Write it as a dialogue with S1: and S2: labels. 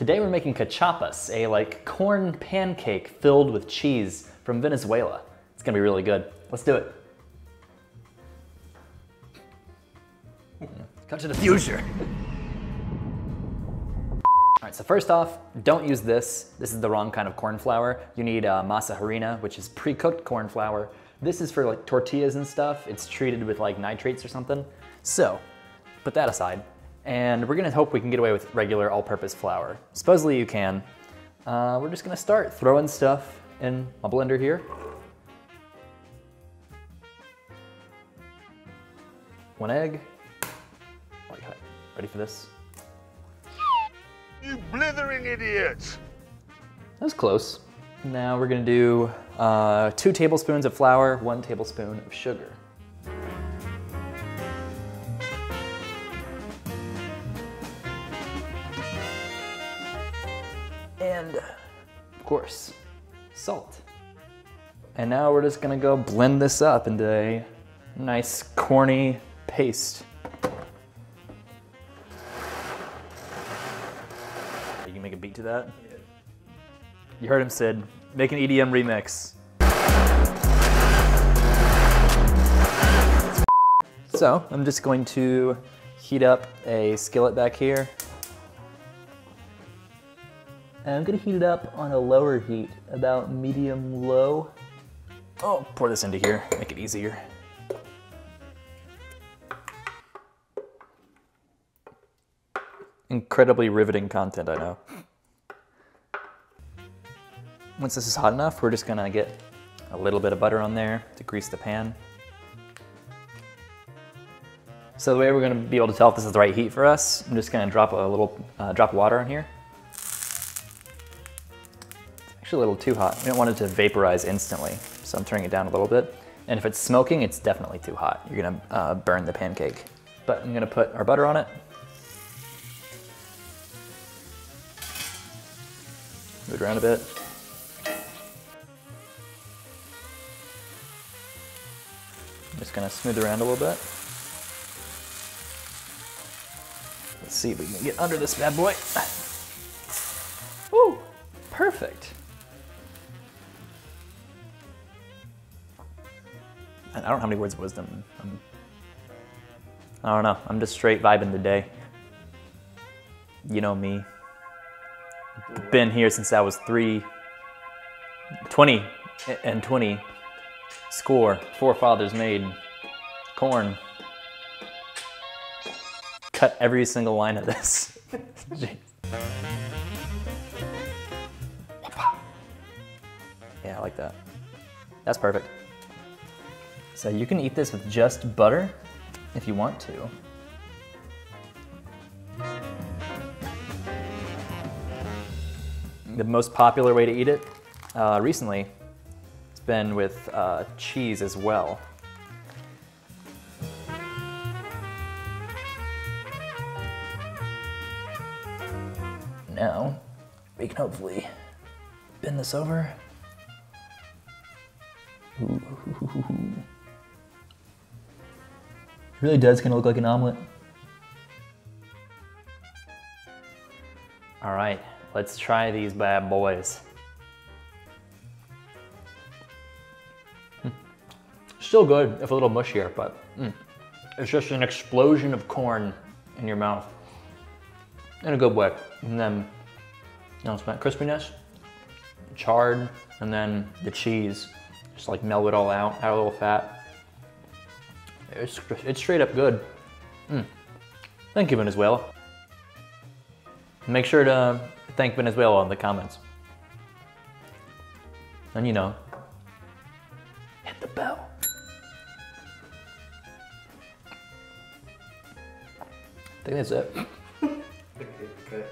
S1: Today we're making cachapas, a like corn pancake filled with cheese from Venezuela. It's gonna be really good. Let's do it. Cut to the future. All right, so first off, don't use this. This is the wrong kind of corn flour. You need masa harina, which is pre-cooked corn flour. This is for like tortillas and stuff. It's treated with like nitrates or something. So, put that aside. And we're gonna hope we can get away with regular all-purpose flour. Supposedly you can. We're just gonna start throwing stuff in my blender here. One egg. Okay, ready for this?
S2: You blithering idiots!
S1: That was close. Now we're gonna do 2 tablespoons of flour, 1 tablespoon of sugar. And of course, salt. And now we're just gonna go blend this up into a nice corny paste. You can make a beat to that? Yeah. You heard him, Sid. Make an EDM remix. So, I'm just going to heat up a skillet back here. And I'm gonna heat it up on a lower heat, about medium-low. Oh, pour this into here, make it easier. Incredibly riveting content, I know. Once this is hot enough, we're just gonna get a little bit of butter on there to grease the pan. So the way we're gonna be able to tell if this is the right heat for us, I'm just gonna drop a little drop of water on here. A little too hot. We don't want it to vaporize instantly, so I'm turning it down a little bit. And if it's smoking, it's definitely too hot. You're gonna burn the pancake. But I'm gonna put our butter on it. Move it around a bit. I'm just gonna smooth it around a little bit. Let's see if we can get under this bad boy. Woo, perfect. I don't have any words of wisdom. I don't know, I'm just straight vibing today. You know me. Been here since I was 20 and 20. Score, forefathers made corn. Cut every single line of this. Yeah, I like that. That's perfect. So you can eat this with just butter if you want to. The most popular way to eat it recently, it's been with cheese as well. Now, we can hopefully bend this over. Ooh. It really does kind of look like an omelet. All right, let's try these bad boys. Still good, if a little mushier, but it's just an explosion of corn in your mouth. In a good way. And then, you know, it's that crispiness, charred, and then the cheese. Just like melt it all out, add a little fat. It's straight up good. Thank you, Venezuela. Make sure to thank Venezuela in the comments. And you know, hit the bell. I think that's it.
S3: Okay.